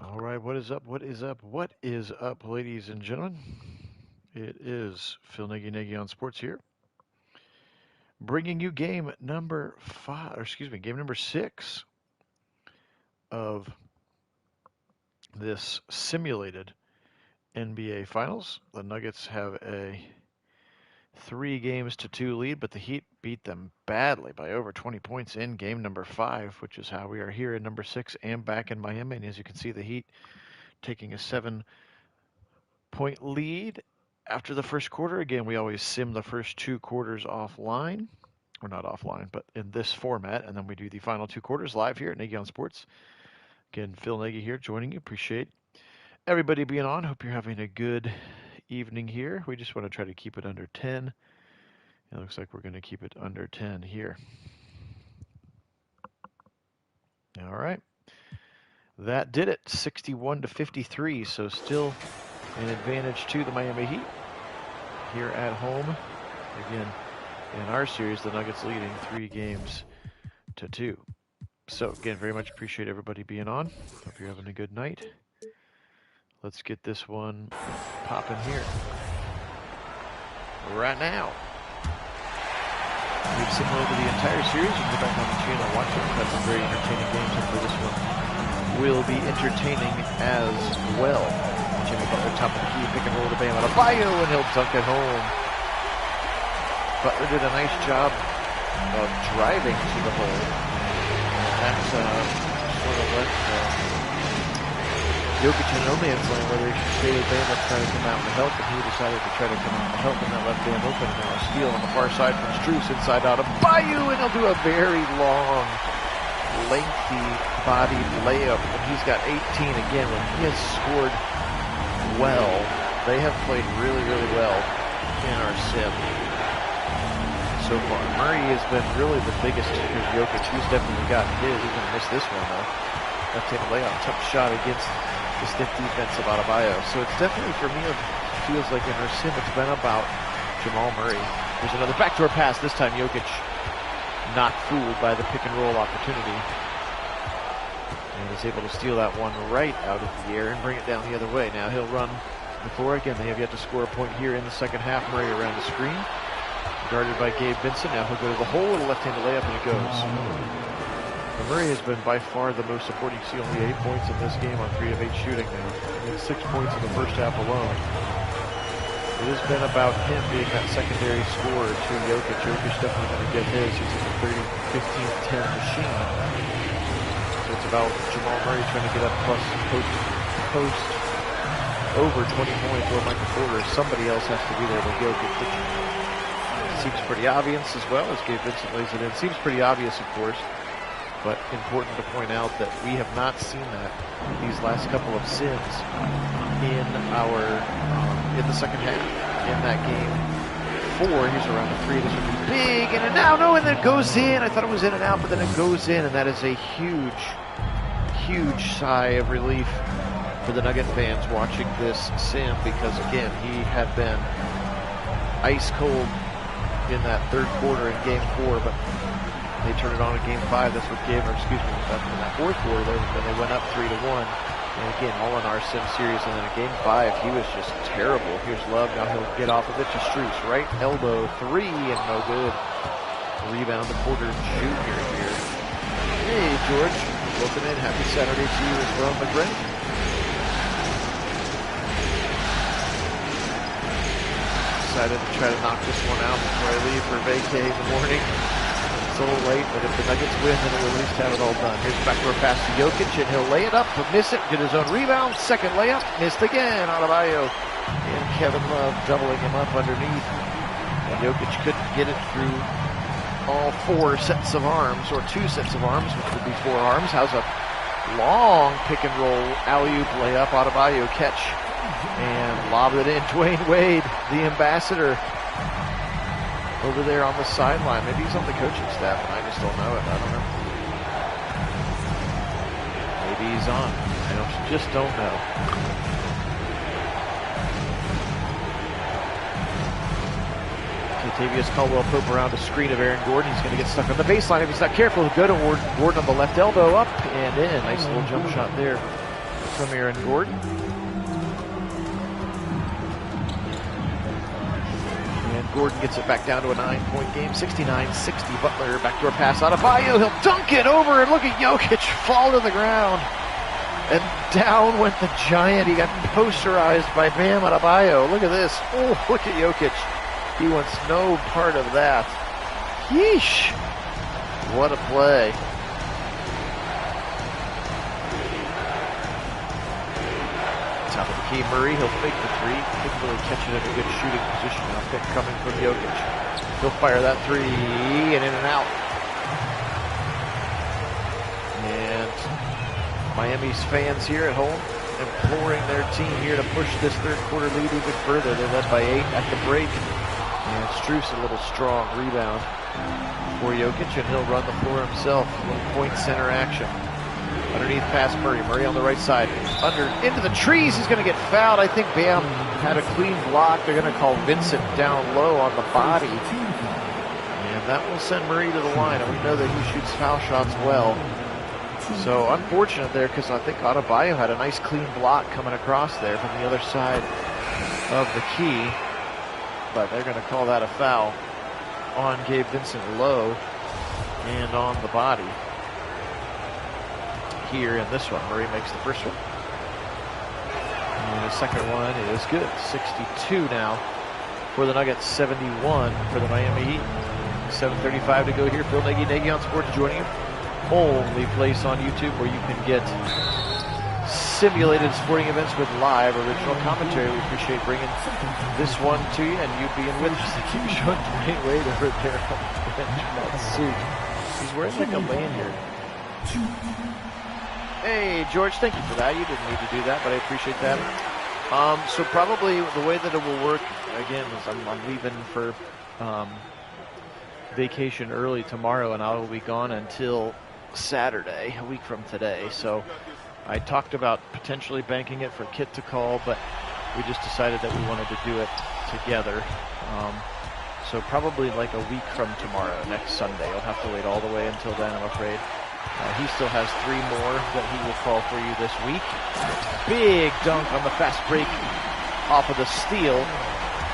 All right, what is up? What is up? What is up, ladies and gentlemen? It is Phil Nagy on Sports here, bringing you game number 6 of this simulated NBA Finals. The Nuggets have a 3-2 lead, but the Heat beat them badly by over 20 points in game number 5, which is how we are here in number 6 and back in Miami. And as you can see, the Heat taking a 7-point lead after the first quarter. Again, we always sim the first 2 quarters offline, or not offline, but in this format, and then we do the final 2 quarters live here at Nagy on Sports. Again, Phil Nagy here joining you. Appreciate everybody being on. Hope you're having a good evening here. We just want to try to keep it under 10. It looks like we're going to keep it under 10 here. All right. That did it, 61-53, so still an advantage to the Miami Heat here at home. Again, in our series, the Nuggets leading 3-2. So again, very much appreciate everybody being on. Hope you're having a good night. Let's get this one popping here right now. We've simulated the entire series. You can go back on the channel and watch it. That's a very entertaining game, so for this one will be entertaining as well. Jimmy Butler, top of the key, pick and roll to Bam Adebayo, and he'll dunk it home. Butler did a nice job of driving to the hole. That's sort of what Jokic and no man's land, whether he should stay with Bam or try to come out and help, and he decided to try to come out and help, and that left Bam open. And now a steal on the far side from Strus inside out of Bayou, and he'll do a very long, lengthy bodied layup, and he's got 18 again. When he has scored well, they have played really, really well in our sim so far. Murray has been really the biggest for Jokic. He's definitely got his. He's going to miss this one, though. Left-handed layup, tough shot against the stiff defense of Adebayo. So it's definitely, for me, it feels like in our sim, it's been about Jamal Murray. There's another backdoor pass. This time, Jokic not fooled by the pick-and-roll opportunity. And is able to steal that one right out of the air and bring it down the other way. Now he'll run the floor again. They have yet to score a point here in the second half. Murray around the screen, guarded by Gabe Vincent. Now he'll go to the hole with a left-handed layup, and it goes. Now Murray has been by far the most supporting. You see only 8 points in this game on 3 of 8 shooting now. He had 6 points in the first half alone. It has been about him being that secondary scorer to Jokic. Jokic definitely going to get his. He's like a 30, 15, 10 machine. So it's about Jamal Murray trying to get up plus post over 20 points or Michael Porter. Somebody else has to be there to Jokic. Seems pretty obvious as well as Gabe Vincent lays it in. Seems pretty obvious, of course, but important to point out that we have not seen that these last couple of sims in the second half. In that game 4, he's around the 3. This would be big, in and out. No, and then it goes in. I thought it was in and out, but then it goes in, and that is a huge, huge sigh of relief for the Nugget fans watching this sim, because again, he had been ice cold in that third quarter in game 4, but they turned it on in game 5. That's what gave, or excuse me, in that fourth quarter, then they went up 3-1. And again, all in our sim series. And then in game 5, he was just terrible. Here's Love. Now he'll get off of it to Strus. Right elbow 3 and no good. Rebound to Porter Jr. here. Hey, George. Welcome in. Happy Saturday to you as well, my friend. Decided to try to knock this one out before I leave for vacay in the morning. It's a little late, but if the Nuggets win, then we'll at least have it all done. Here's backdoor pass to Jokic, and he'll lay it up, but miss it, get his own rebound. Second layup, missed again. Adebayo and Kevin Love doubling him up underneath. And Jokic couldn't get it through all 4 sets of arms, or 2 sets of arms, which would be 4 arms. How's a long pick and roll alley-oop layup? Adebayo catch and lob it in. Dwayne Wade, the ambassador, over there on the sideline. Maybe he's on the coaching staff and I just don't know it. I don't know. Maybe he's on. I just don't know. Kentavious Caldwell-Pope around a screen of Aaron Gordon. He's going to get stuck on the baseline if he's not careful. He'll go to Gordon on the left elbow, up and in. Nice little jump shot there from Aaron Gordon. And Gordon gets it back down to a 9-point game, 69-60. Butler, backdoor pass out of Bayo. He'll dunk it over, and look at Jokic fall to the ground. And down went the Giant. He got posterized by Bam Adebayo. Look at this. Oh, look at Jokic. He wants no part of that. Yeesh. What a play. Top of the key, Murray. He'll fake the three. Couldn't really catch it in a good shooting position. Now pick coming from Jokic. He'll fire that three and in and out. And Miami's fans here at home imploring their team here to push this third quarter lead even further. They're led by 8 at the break. And Strus a little strong rebound for Jokic, and he'll run the floor himself. Point center action. Underneath pass Murray. Murray on the right side. Into the trees. He's going to get fouled. I think Bam had a clean block. They're going to call Vincent down low on the body. And that will send Murray to the line. And we know that he shoots foul shots well. So unfortunate there, because I think Adebayo had a nice clean block coming across there from the other side of the key. But they're going to call that a foul on Gabe Vincent low and on the body. Here in this one, Murray makes the first one. And the second one is good. 62 now for the Nuggets, 71 for the Miami Heat. 7:35 to go here. Phil Nagy on Sports joining you. Only place on YouTube where you can get simulated sporting events with live original commentary. We appreciate bringing this one to you and you being with us. Keep showing Dwayne Wade over there on the bench in that suit. He's wearing like a lanyard. Hey, George, thank you for that. You didn't need to do that, but I appreciate that. So probably the way that it will work, again, is I'm leaving for vacation early tomorrow, and I will be gone until Saturday, a week from today. So I talked about potentially banking it for Kit to call, but we just decided that we wanted to do it together. So probably like a week from tomorrow, next Sunday. I'll have to wait all the way until then, I'm afraid. He still has 3 more that he will call for you this week. Big dunk on the fast break off of the steal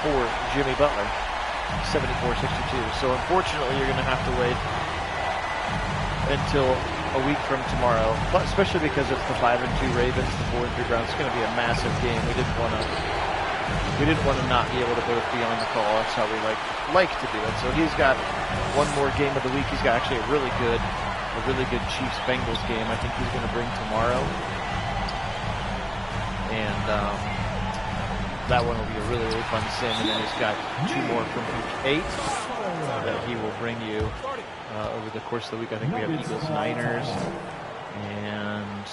for Jimmy Butler. 74-62. So unfortunately, you're going to have to wait until a week from tomorrow, but especially because it's the 5-2 Ravens, the 4-3 Browns. It's going to be a massive game. We didn't want to not be able to both be on the call. That's how we like to do it. So he's got one more game of the week. He's got actually a really good Chiefs-Bengals game I think he's going to bring tomorrow. And that one will be a really, really fun sim. And then he's got 2 more from week 8 that he will bring you over the course of the week. I think we have Eagles-Niners and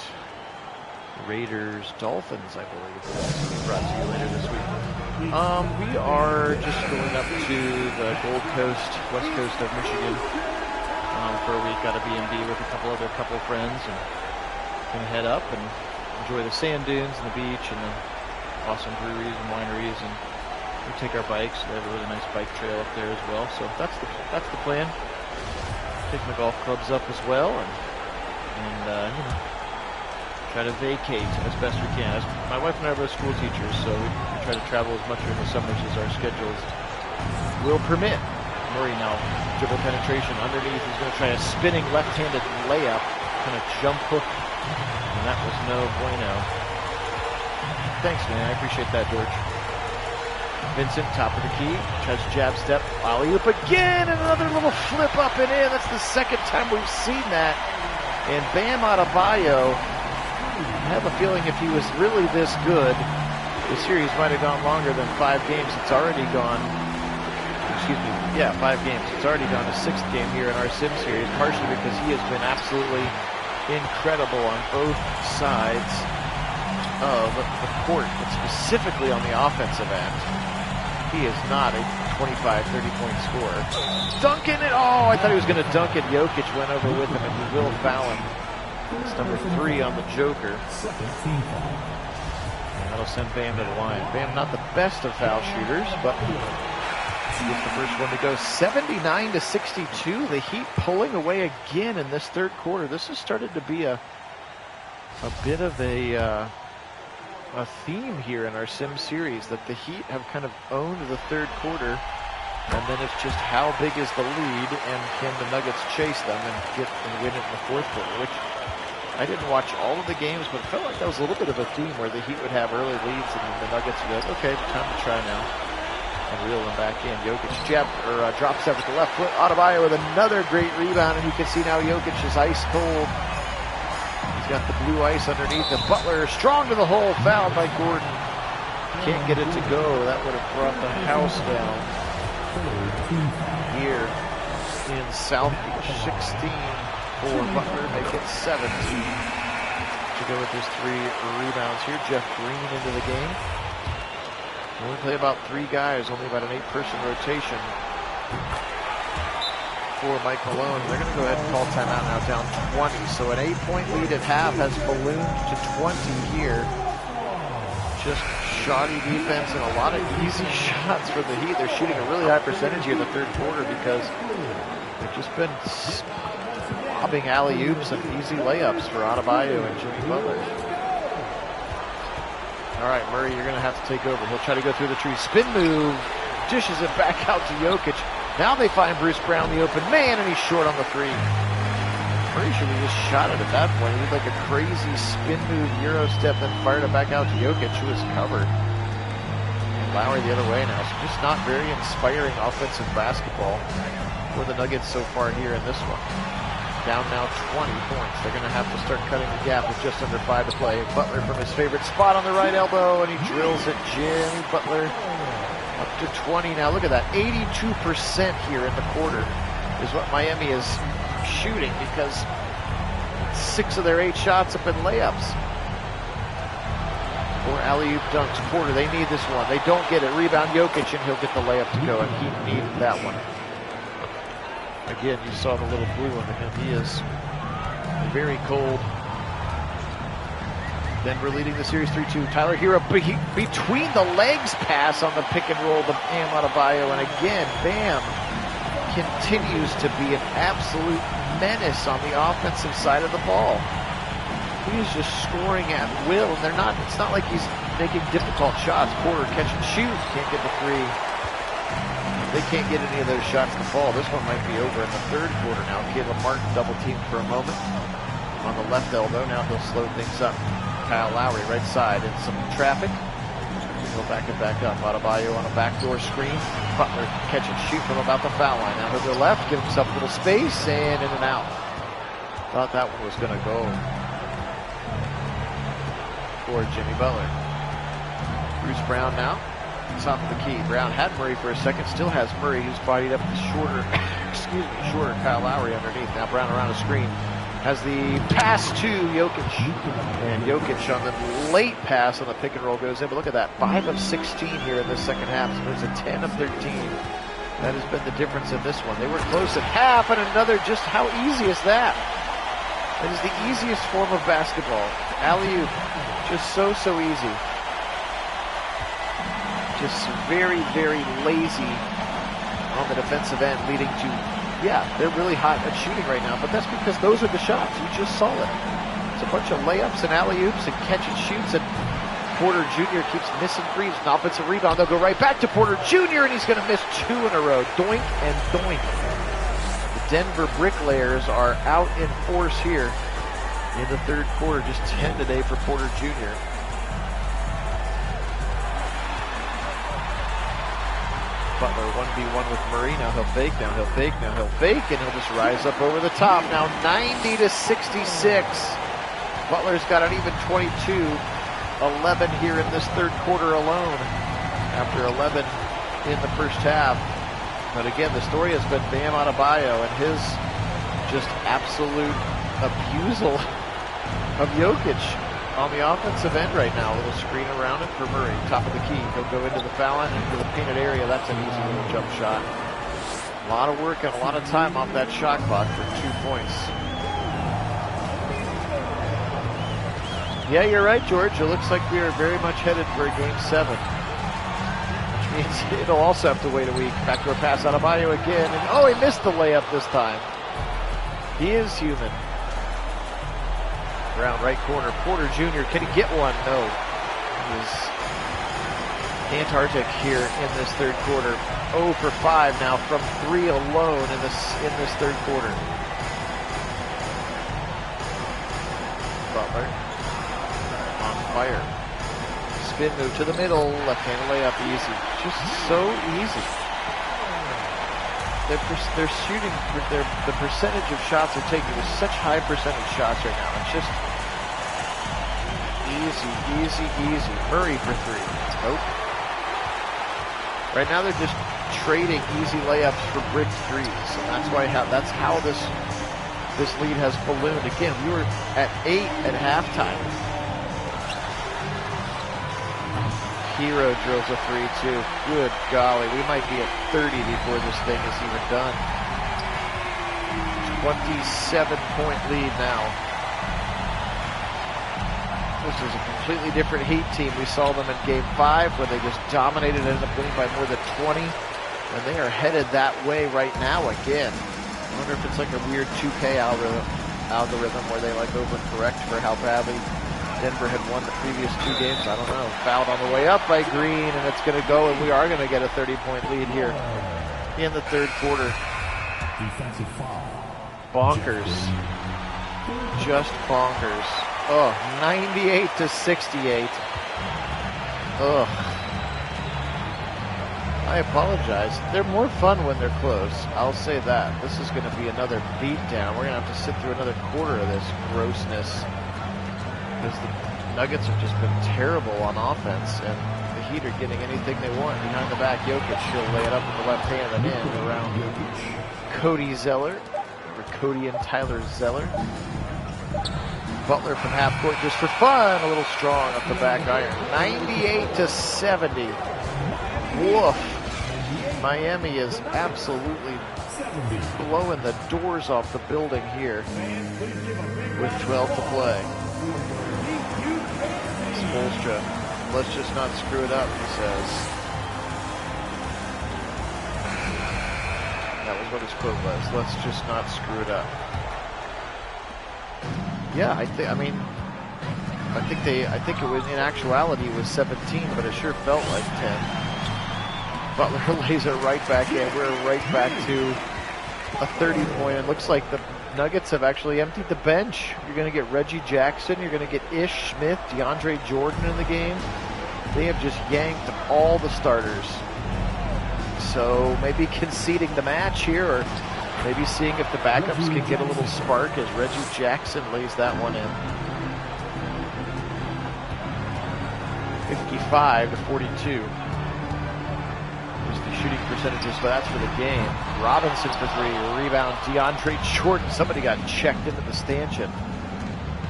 Raiders-Dolphins, I believe. That's going to be brought to you later this week. We are just going up to the Gold Coast, west coast of Michigan. For a week, got a B&B with a couple of friends, and gonna head up and enjoy the sand dunes and the beach and the awesome breweries and wineries, and we take our bikes. We have a really nice bike trail up there as well. So that's the plan. Take my golf clubs up as well, and try to vacate as best we can. My wife and I are both school teachers, so we try to travel as much during the summers as our schedules will permit. Murray now, dribble penetration underneath. He's going to try a spinning left-handed layup, kind of jump hook, and that was no bueno. Thanks, man. I appreciate that, George. Vincent, top of the key, tries jab step, alley-oop again, and another little flip up and in. That's the second time we've seen that. And Bam Adebayo, I have a feeling if he was really this good, the series might have gone longer than 5 games. It's already gone. 5 games. It's already gone to 6th game here in our sim series, partially because he has been absolutely incredible on both sides of the court, but specifically on the offensive end. He is not a 25, 30-point scorer. Dunking it! Oh, I thought he was going to dunk it. Jokic went over with him, and he will foul him. It's number 3 on the Joker. And that'll send Bam to the line. Bam, not the best of foul shooters, but gets the first one to go. 79-62. The Heat pulling away again in this third quarter. This has started to be a bit of a a theme here in our sim series that the Heat have kind of owned the third quarter, and then it's just how big is the lead and can the Nuggets chase them and win it in the fourth quarter, which I didn't watch all of the games, but it felt like that was a little bit of a theme where the Heat would have early leads and then the Nuggets would be like, okay, time to try now, and reel them back in. Jokic drops up with the left foot. Adebayo with another great rebound, and you can see now Jokic is ice cold. He's got the blue ice underneath him. Butler strong to the hole, fouled by Gordon. Can't get it to go. That would have brought the house down here in South Beach. 16 for Butler, make it 17 to go with his 3 rebounds here. Jeff Green into the game. Only play about 3 guys, only about an 8-person rotation for Mike Malone. They're going to go ahead and call timeout now, down 20. So an 8-point lead at half has ballooned to 20 here. Just shoddy defense and a lot of easy shots for the Heat. They're shooting a really high percentage here in the third quarter because they've just been lobbing alley-oops and easy layups for Adebayo and Jimmy Butler. All right, Murray, you're going to have to take over. He'll try to go through the tree. Spin move, dishes it back out to Jokic. Now they find Bruce Brown, the open man, and he's short on the 3. Murray should have just shot it at that point. He did like a crazy spin move, Euro step, then fired it back out to Jokic, who was covered. And Lowry the other way now. So just not very inspiring offensive basketball for the Nuggets so far here in this one. Down now 20 points. They're going to have to start cutting the gap with just under 5 to play. Butler from his favorite spot on the right elbow, and he drills it. Jimmy Butler up to 20 now. Look at that. 82% here in the quarter is what Miami is shooting because 6 of their 8 shots have been layups. Or alley-oop dunks. Porter, they need this one. They don't get it. Rebound Jokic, and he'll get the layup to go, and he needed that one. Again, you saw the little blue under him. He is very cold. Denver leading the series 3-2. Tyler Hero between the legs pass on the pick and roll to Bam Adebayo. And again, Bam continues to be an absolute menace on the offensive side of the ball. He is just scoring at will. And it's not like he's making difficult shots. Porter catch and shoot. Can't get the 3. They can't get any of those shots to fall. This one might be over in the third quarter now. Caleb Martin double teamed for a moment on the left elbow. Now he'll slow things up. Kyle Lowry right side in some traffic. He'll back it back up. Adebayo on a backdoor screen. Butler catch and shoot from about the foul line. Now he'll go left, give himself a little space, and in and out. Thought that one was going to go for Jimmy Butler. Bruce Brown now. Top of the key. Brown had Murray for a second, still has Murray, who's bodied up the shorter Kyle Lowry underneath. Now Brown around a screen. Has the pass to Jokic. And Jokic on the late pass on the pick and roll goes in. But look at that, 5 of 16 here in this second half. So there's a 10 of 13. That has been the difference in this one. They were close at half, and another, just how easy is that? That is the easiest form of basketball. Alley-oop, just so easy. Just very, very lazy on the defensive end, leading to, they're really hot at shooting right now, but that's because those are the shots. You just saw it. It's a bunch of layups and alley-oops and catch and shoots, and Porter Jr. keeps missing threes. An offensive rebound. They'll go right back to Porter Jr., and he's going to miss 2 in a row. Doink and doink. The Denver Bricklayers are out in force here in the third quarter. Just 10 today for Porter Jr. Butler 1v1 with Murray. Now he'll fake, now he'll fake, now he'll fake, and he'll just rise up over the top. Now 90-66. Butler's got an even 22-11 here in this third quarter alone, after 11 in the first half. But again, the story has been Bam Adebayo and his just absolute abusal of Jokic on the offensive end right now. A little screen around it for Murray. Top of the key. He'll go into the foul line, into the painted area. That's an easy little jump shot. A lot of work and a lot of time off that shot clock for 2 points. Yeah, you're right, George. It looks like we are very much headed for a Game 7. Which means it'll also have to wait a week. Backdoor pass out of Adebayo again. And he missed the layup this time. He is human. Brown right corner. Porter Jr. Can he get one? No. is Antarctic here in this third quarter. 0 for 5 now from 3 alone in this third quarter. Butler on fire. Spin move to the middle, left-hand layup, easy. Just so easy. They're shooting, the percentage of shots they're taking is such high percentage shots right now. It's just easy, easy, easy. Murray for 3. Nope. Right now they're just trading easy layups for brick threes, and that's how this lead has ballooned. Again, we were at 8 at halftime. Hero drills a 3 too. Good golly, we might be at 30 before this thing is even done. 27-point lead now. This is a completely different Heat team. We saw them in Game 5 where they just dominated and ended up winning by more than 20. And they are headed that way right now again. I wonder if it's like a weird 2K algorithm where they like overcorrect for how badly Denver had won the previous 2 games. I don't know. Fouled on the way up by Green, and it's going to go, and we are going to get a 30-point lead here in the third quarter. Defensive foul. Bonkers. Just bonkers. Oh, 98-68. Ugh. I apologize. They're more fun when they're close. I'll say that. This is going to be another beatdown. We're going to have to sit through another quarter of this grossness, because the Nuggets have just been terrible on offense, and the Heat are getting anything they want. Behind the back, Jokic, he'll lay it up with the left hand and in around Cody Zeller, or Cody and Tyler Zeller. Butler from half court just for fun, a little strong up the back iron. 98-70. Woof. Miami is absolutely blowing the doors off the building here with 12 to play. Spoelstra, let's just not screw it up, he says. That was what his quote was. Let's just not screw it up. Yeah, I think it was, in actuality, it was 17, but it sure felt like 10. Butler lays it right back in. We're right back to a 30-point. It looks like the Nuggets have actually emptied the bench. You're going to get Reggie Jackson. You're going to get Ish Smith, DeAndre Jordan in the game. They have just yanked all the starters. So maybe conceding the match here, or maybe seeing if the backups can get a little spark as Reggie Jackson lays that one in. 55-42. Just the shooting percentages, but that's for the game. Robinson for 3, rebound, DeAndre Jordan. Somebody got checked into the stanchion.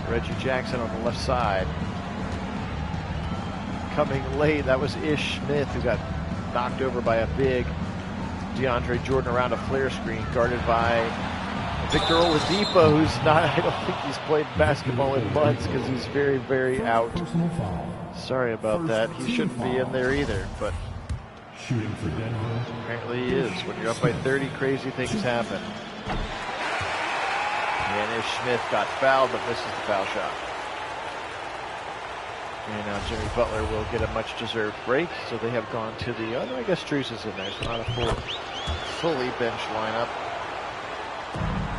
Reggie Jackson on the left side. Coming late, that was Ish Smith, who got knocked over by a big DeAndre Jordan around a flare screen, guarded by Victor Oladipo, who's not, I don't think he's played basketball in months because he's very, very out. Sorry about that. He shouldn't be in there either, but shooting for Denver. Apparently he is. When you're up by 30, crazy things happen. And Ish Smith got fouled, but misses the foul shot. And now Jimmy Butler will get a much-deserved break, so they have gone to the, oh no, I guess Strus is in there, so not a fully bench lineup.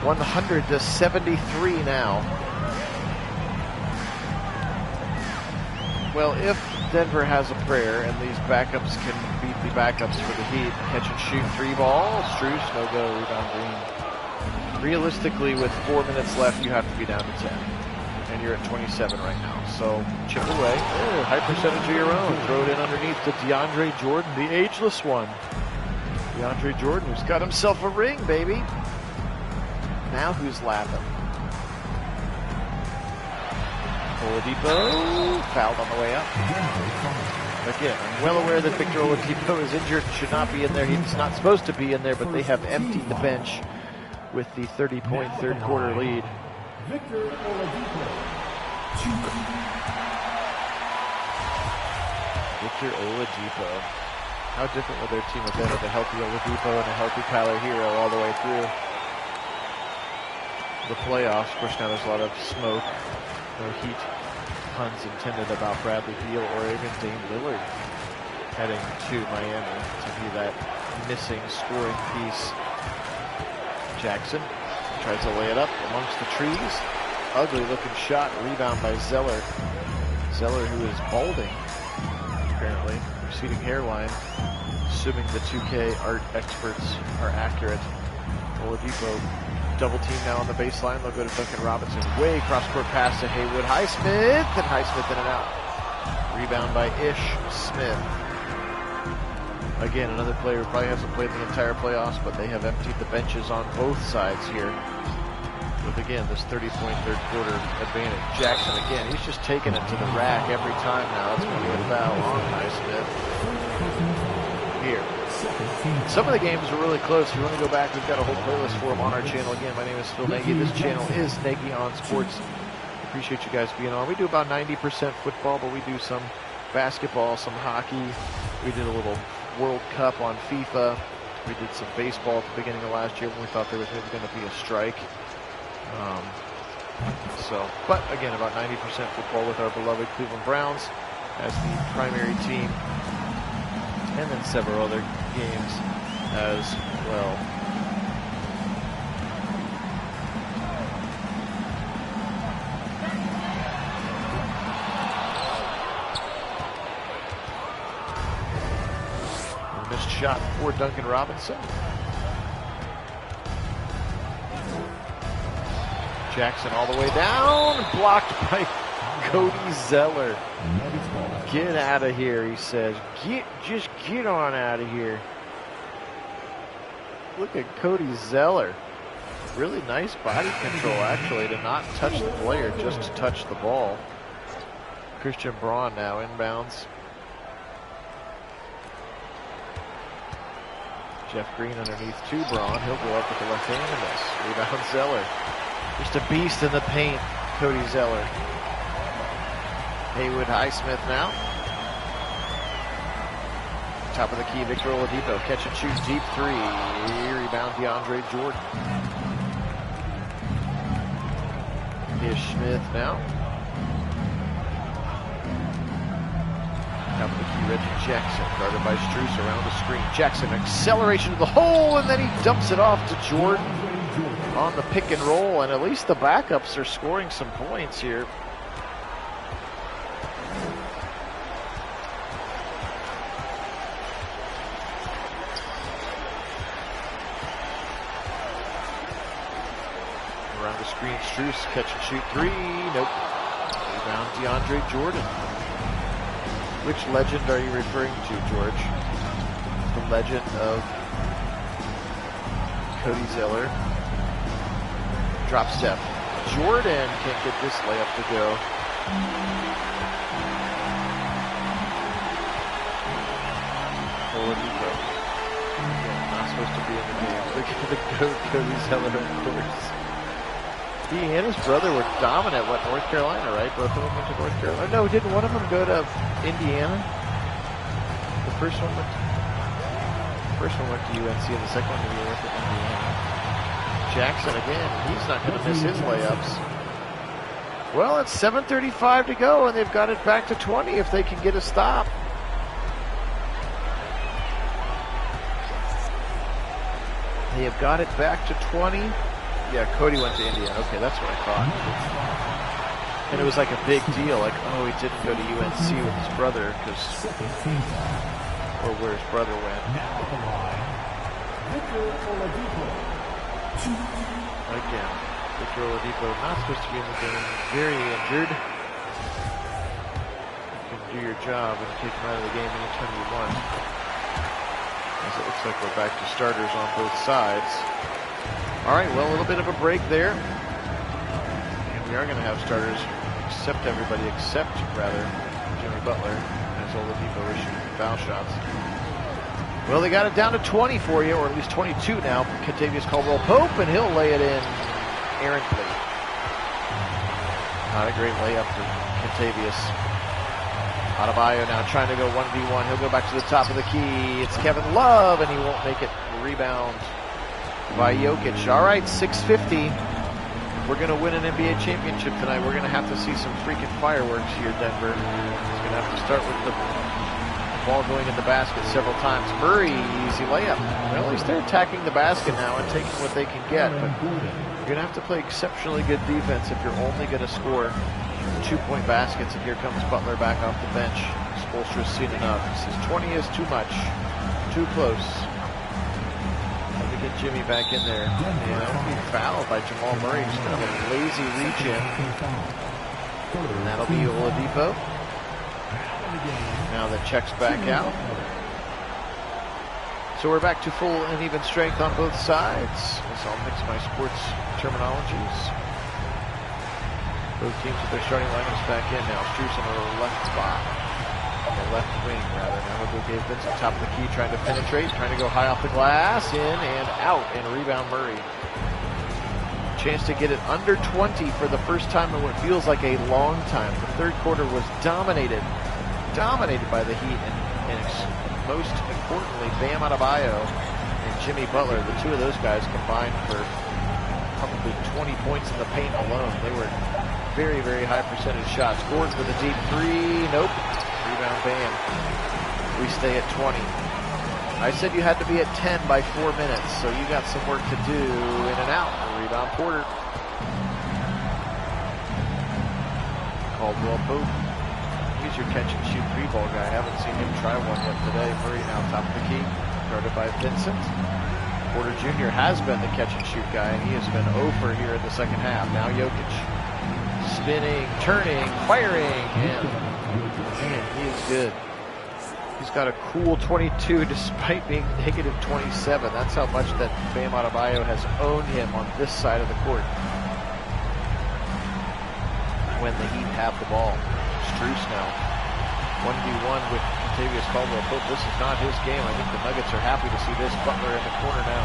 100-73 now. Well, if Denver has a prayer and these backups can beat the backups for the Heat, catch and shoot 3 ball, Strus, no go, rebound Green. Realistically, with 4 minutes left, you have to be down to 10. And you're at 27 right now. So chip away. Oh, high percentage of your own. Throw it in underneath to DeAndre Jordan, the ageless one. DeAndre Jordan, who's got himself a ring, baby. Now who's laughing? Oladipo fouled on the way up. Again, I'm well aware that Victor Oladipo is injured, should not be in there. He's not supposed to be in there, but they have emptied the bench with the 30-point third quarter lead. Victor Oladipo. Victor Oladipo. How different would their team have been with a healthy Oladipo and a healthy Tyler Hero all the way through the playoffs? Of course, now there's a lot of smoke. No Heat puns intended about Bradley Beal or even Dame Lillard heading to Miami to be that missing scoring piece. Jackson tries to lay it up amongst the trees. Ugly looking shot. Rebound by Zeller. Zeller, who is balding, apparently. Receding hairline. Assuming the 2K art experts are accurate. Oladipo double team now on the baseline. They'll go to Duncan Robinson. Way cross-court pass to Haywood Highsmith. And Highsmith in and out. Rebound by Ish Smith. Again, another player who probably hasn't played the entire playoffs, but they have emptied the benches on both sides here. With, again, this 30-point third quarter advantage. Jackson, again, he's just taking it to the rack every time now. It's going to be a foul on Highsmith. Here. Some of the games are really close. If you want to go back, we've got a whole playlist for them on our channel. Again, my name is Phil Nagy. This channel is Nagy on Sports. Appreciate you guys being on. We do about 90% football, but we do some basketball, some hockey. We did a little World Cup on FIFA. We did some baseball at the beginning of last year when we thought there was maybe going to be a strike. But again, about 90% football with our beloved Cleveland Browns as the primary team. And then several other games as well. A missed shot for Duncan Robinson. Jackson all the way down, blocked by Cody Zeller. Get out of here, he says. Just get on out of here. Look at Cody Zeller. Really nice body control, actually, to not touch the player, just to touch the ball. Christian Braun now inbounds. Jeff Green underneath to Braun. He'll go up with the left hand and miss. Rebound Zeller. Just a beast in the paint, Cody Zeller. Haywood Highsmith now. Top of the key, Victor Oladipo. Catch and shoot, deep three. Rebound DeAndre Jordan. Here's Smith now. Top of the key, Reggie Jackson. Guarded by Strus around the screen. Jackson, acceleration to the hole, and then he dumps it off to Jordan on the pick and roll, and at least the backups are scoring some points here. Around the screen, Strus, catch and shoot three. Nope. Rebound DeAndre Jordan. Which legend are you referring to, George? The legend of Cody Zeller. Drop step. Jordan can't get this layup to go. Oladipo. Yeah, not supposed to be in the game. Look at the Cody Zeller, of course. He and his brother were dominant at North Carolina, right? Both of them went to North Carolina. No, didn't one of them go to Indiana? The first one went to UNC, and the second one went to Indiana. Jackson again, he's not going to miss his layups. Well, it's 7:35 to go, and they've got it back to 20 if they can get a stop. They have got it back to 20. Yeah, Cody went to Indiana. Okay, that's what I thought. And it was like a big deal, like, oh, he didn't go to UNC with his brother, or where his brother went. Again, Victor Oladipo not supposed to be in the game, very injured. You can do your job and take him out of the game anytime you want. As it looks like we're back to starters on both sides. All right, well, a little bit of a break there. And we are going to have starters except Jimmy Butler, as Oladipo issued foul shots. Well, they got it down to 20 for you, or at least 22 now. Kentavious Caldwell-Pope, and he'll lay it in errantly. Not a great layup for Kentavious. Adebayo now trying to go 1v1. He'll go back to the top of the key. It's Kevin Love, and he won't make it. Rebound by Jokic. All right, 6:50. we're going to win an NBA championship tonight, we're going to have to see some freaking fireworks here, Denver. It's going to have to start with the ball going in the basket several times. Murray, easy layup. Well, at least they're attacking the basket now and taking what they can get, but you're going to have to play exceptionally good defense if you're only going to score 2-point baskets. And here comes Butler back off the bench. Spoelstra's seen enough. He says 20 is too much, too close. Let me get Jimmy back in there. And that'll be fouled by Jamal Murray. Just kind of a lazy reach in. And that'll be Oladipo. Now the check's back out. So we're back to full and even strength on both sides. I'll mix my sports terminologies. Both teams with their starting lineups back in now. Strus on the left spot. On the left wing, rather. Now we'll go Gabe Vincent, top of the key, trying to penetrate, trying to go high off the glass, in and out, and rebound Murray. Chance to get it under 20 for the first time in what feels like a long time. The third quarter was dominated by the Heat, and most importantly, Bam Adebayo and Jimmy Butler. The two of those guys combined for probably 20 points in the paint alone. They were very, very high percentage shots. Gordon with a deep three. Nope. Rebound Bam. We stay at 20. I said you had to be at 10 by 4 minutes, so you got some work to do. In and out. Rebound Porter. Caldwell Pope. He's your catch and shoot three ball guy. I haven't seen him try one yet today. Murray now top of the key. Guarded by Vincent. Porter Jr. has been the catch and shoot guy, and he has been over here in the second half. Now Jokic. Spinning, turning, firing, and man, he is good. He's got a cool 22 despite being negative 27. That's how much that Bam Adebayo has owned him on this side of the court when the Heat have the ball. Strus now, 1v1 with Kentavious Caldwell-Pope. This is not his game. I think the Nuggets are happy to see this. Butler in the corner now.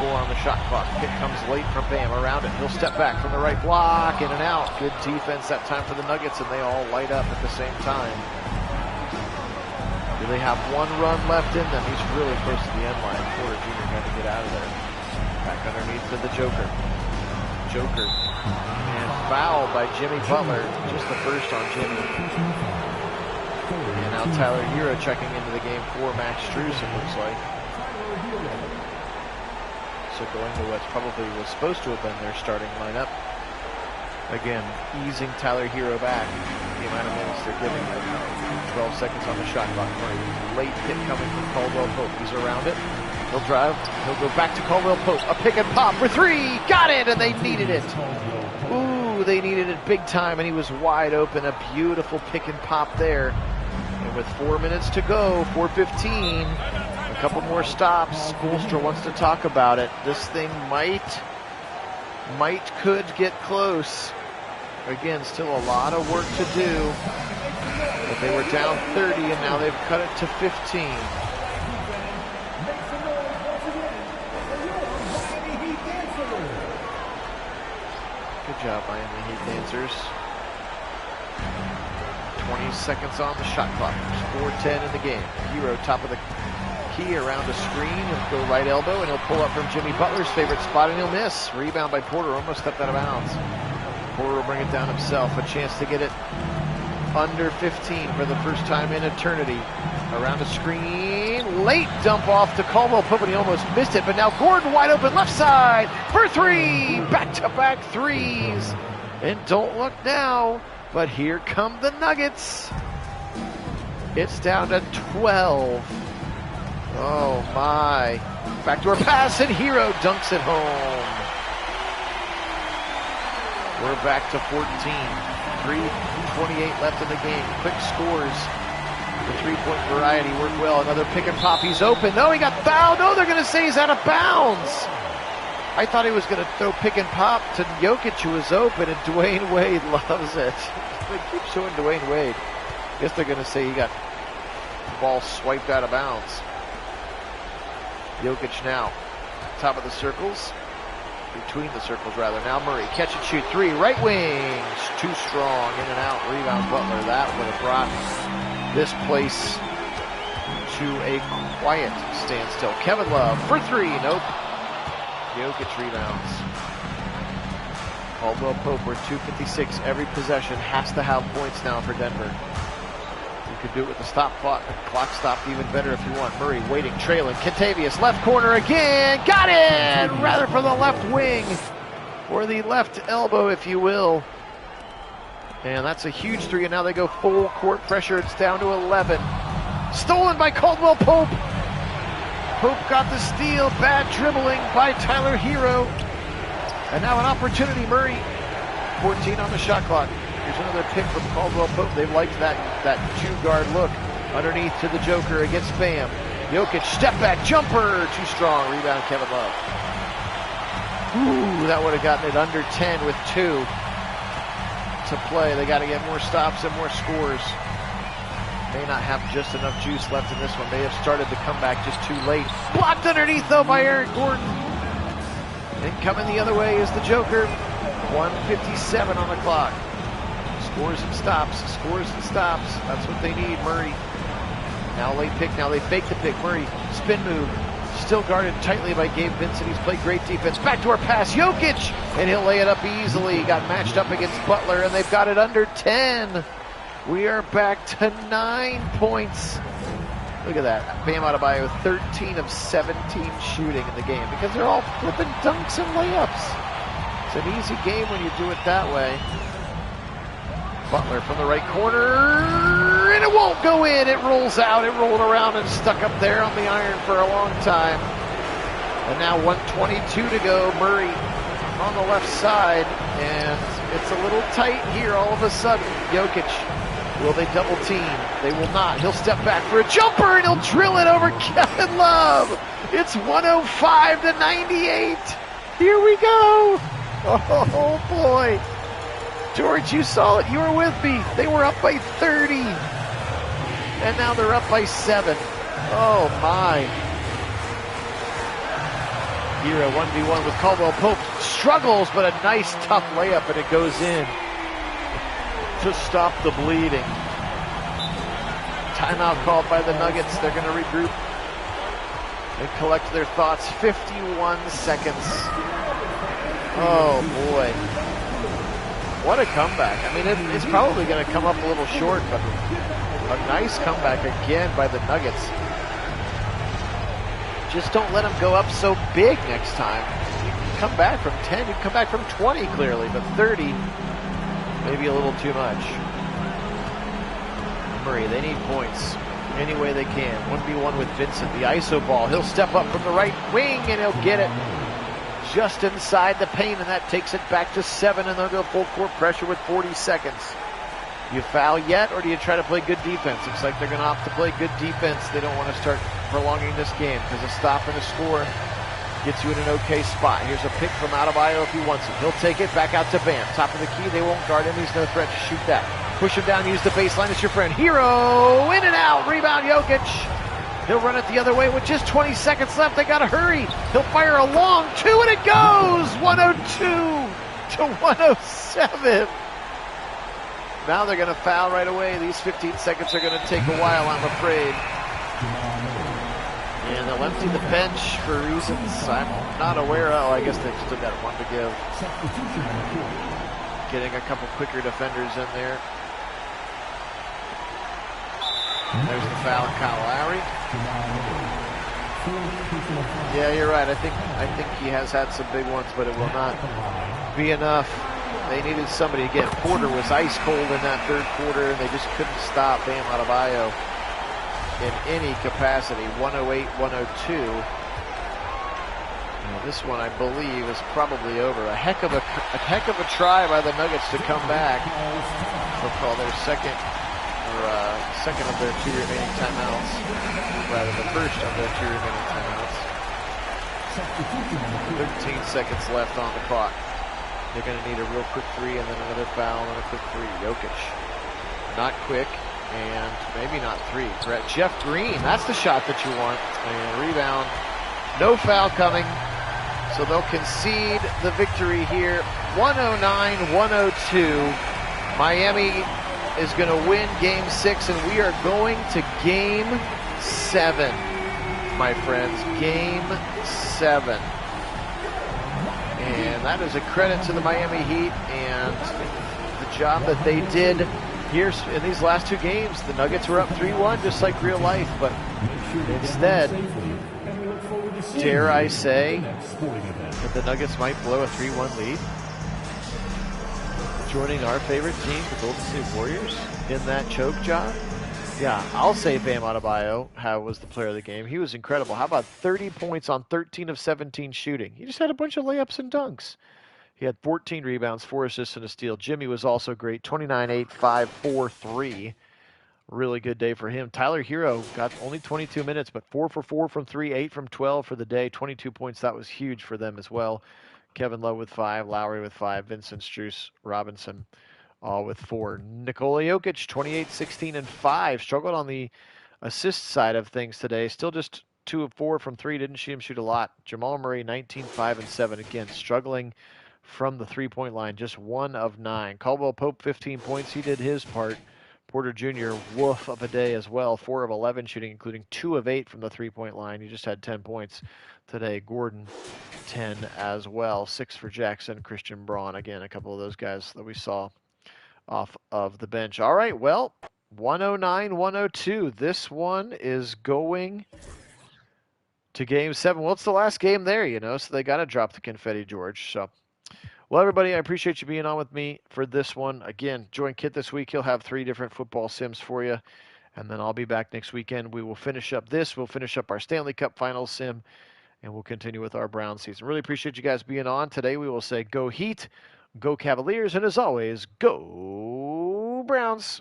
4 on the shot clock. Pick comes late from Bam. Around it. He'll step back from the right block. In and out. Good defense that time for the Nuggets, and they all light up at the same time. Do they have one run left in them? He's really close to the end line. Porter Jr. got to get out of there. Back underneath to the Joker. And foul by Jimmy Butler. Just the first on Jimmy. And now Tyler Hero checking into the game for Max Strus, it looks like. So going to what's probably was supposed to have been their starting lineup. Again, easing Tyler Hero back. The amount of minutes they're giving him. 12 seconds on the shot clock. Late hit coming from Caldwell-Pope. He's around it. He'll drive. He'll go back to Caldwell-Pope. A pick and pop for three. Got it, and they needed it. Ooh, they needed it big time, and he was wide open. A beautiful pick and pop there. And with 4 minutes to go, 4:15, a couple more stops. Spoelstra wants to talk about it. This thing could get close. Again, still a lot of work to do. But they were down 30, and now they've cut it to 15. Good job, Miami Heat dancers. 20 seconds on the shot clock. There's 4:10 in the game. Hero top of the key around the screen. He'll go right elbow, and he'll pull up from Jimmy Butler's favorite spot, and he'll miss. Rebound by Porter, almost stepped out of bounds. Porter will bring it down himself. A chance to get it under 15 for the first time in eternity. Around the screen. Late dump off to Caldwell-Pope, and he almost missed it. But now Gordon wide open left side for three. Back-to-back threes. And don't look now, but here come the Nuggets. It's down to 12. Oh my. Backdoor pass, and Hero dunks it home. We're back to 14. 3:28 left in the game. Quick scores. The three-point variety worked well. Another pick and pop. He's open. No, he got fouled. No, they're going to say he's out of bounds. I thought he was going to throw pick and pop to Jokic, who was open, and Dwayne Wade loves it. They keep showing Dwayne Wade. Guess they're going to say he got the ball swiped out of bounds. Jokic now. Top of the circles. Between the circles, rather. Now Murray, catch and shoot three, right wing, too strong, in and out, rebound Butler. That would have brought this place to a quiet standstill. Kevin Love for three, nope. Jokic rebounds. Caldwell Pope, we're 2:56 every possession, has to have points now for Denver. You could do it with the stop clock. The clock stopped even better if you want. Murray waiting, trailing. Kentavious, left corner again. Got it! Rather for the left wing. Or the left elbow, if you will. And that's a huge three, and now they go full court pressure. It's down to 11. Stolen by Caldwell Pope. Pope got the steal. Bad dribbling by Tyler Hero. And now an opportunity, Murray. 14 on the shot clock. Here's another pick from Caldwell Pope. They liked that two-guard look. Underneath to the Joker against Bam. Jokic, step back, jumper. Too strong. Rebound, Kevin Love. Ooh, that would have gotten it under 10 with 2 to play. They got to get more stops and more scores. May not have just enough juice left in this one. They have started to come back just too late. Blocked underneath, though, by Eric Gordon. And coming the other way is the Joker. 1:57 on the clock. Scores and stops, scores and stops. That's what they need, Murray. Now late pick, now they fake the pick. Murray, spin move. Still guarded tightly by Gabe Vincent. He's played great defense. Backdoor pass, Jokic! And he'll lay it up easily. Got matched up against Butler, and they've got it under 10. We are back to 9 points. Look at that. Bam Adebayo, 13 of 17 shooting in the game because they're all flipping dunks and layups. It's an easy game when you do it that way. Butler from the right corner, and it won't go in. It rolls out. It rolled around and stuck up there on the iron for a long time. And now 1:22 to go. Murray on the left side, and it's a little tight here all of a sudden. Jokic, will they double team? They will not. He'll step back for a jumper, and he'll drill it over Kevin Love. It's 105 to 98. Here we go. Oh, boy. George, you saw it. You were with me. They were up by 30. And now they're up by 7. Oh, my. Hero 1v1 with Caldwell Pope. Struggles, but a nice, tough layup, and it goes in to stop the bleeding. Timeout called by the Nuggets. They're going to regroup and collect their thoughts. 51 seconds. Oh, boy. What a comeback. I mean, it's probably going to come up a little short, but a nice comeback again by the Nuggets. Just don't let them go up so big next time. You can come back from 10, you can come back from 20 clearly, but 30, maybe a little too much. Murray, they need points any way they can. 1v1 with Vincent, the ISO ball. He'll step up from the right wing and he'll get it just inside the paint, and that takes it back to 7, and they'll go full court pressure with 40 seconds. Do you foul yet, or do you try to play good defense? Looks like they're going to opt to play good defense. They don't want to start prolonging this game because a stop and a score gets you in an okay spot. Here's a pick from Adebayo if he wants it. He'll take it back out to Bam. Top of the key, they won't guard him. He's no threat to shoot that. Push him down, use the baseline. It's your friend Hero. In and out. Rebound, Jokic. He'll run it the other way with just 20 seconds left. They got to hurry. He'll fire a long 2, and it goes! 102 to 107. Now they're going to foul right away. These 15 seconds are going to take a while, I'm afraid. And they'll empty the bench for reasons I'm not aware of. I guess they've still got one to give. Getting a couple quicker defenders in there. There's the foul, Kyle Lowry. Yeah, you're right. I think he has had some big ones, but it will not be enough. They needed somebody again. Porter was ice cold in that third quarter, and they just couldn't stop Bam Adebayo in any capacity. 108-102. This one, I believe, is probably over. A heck of a try by the Nuggets to come back. They'll call their second of their 2 remaining timeouts, rather the first of their 2 remaining timeouts. 13 seconds left on the clock. They're going to need a real quick 3 and then another foul and a quick 3. Jokic, not quick, and maybe not 3. Jeff Green, that's the shot that you want. And rebound, no foul coming, so they'll concede the victory here. 109-102. Miami is going to win Game 6, and we are going to Game 7, my friends. Game 7. And that is a credit to the Miami Heat and the job that they did here in these last two games. The Nuggets were up 3-1 just like real life, but instead, dare I say that the Nuggets might blow a 3-1 lead, joining our favorite team, the Golden State Warriors, in that choke job. Yeah, I'll say Bam Adebayo was the player of the game. He was incredible. How about 30 points on 13 of 17 shooting? He just had a bunch of layups and dunks. He had 14 rebounds, 4 assists, and a steal. Jimmy was also great. 29, 8, 5, 4, 3. Really good day for him. Tyler Hero got only 22 minutes, but 4 for 4 from 3, 8 from 12 for the day. 22 points. That was huge for them as well. Kevin Love with 5, Lowry with 5, Vincent Strus, Robinson all with 4. Nikola Jokic, 28, 16, and 5. Struggled on the assist side of things today. Still just 2 of 4 from 3. Didn't see him shoot a lot. Jamal Murray, 19, 5, and 7. Again, struggling from the three-point line. Just 1 of 9. Caldwell Pope, 15 points. He did his part. Porter Jr., woof of a day as well. 4 of 11 shooting, including 2 of 8 from the three-point line. He just had 10 points today. Gordon, 10 as well. 6 for Jackson. Christian Braun, again, a couple of those guys that we saw off of the bench. All right, well, 109-102. This one is going to Game 7. Well, it's the last game there, so they got to drop the confetti, George. So, well, everybody, I appreciate you being on with me for this one. Again, join Kit this week. He'll have 3 different football sims for you, and then I'll be back next weekend. We will finish up this. We'll finish up our Stanley Cup Finals sim, and we'll continue with our Brown season. Really appreciate you guys being on. Today we will say go Heat, go Cavaliers, and as always, go Browns.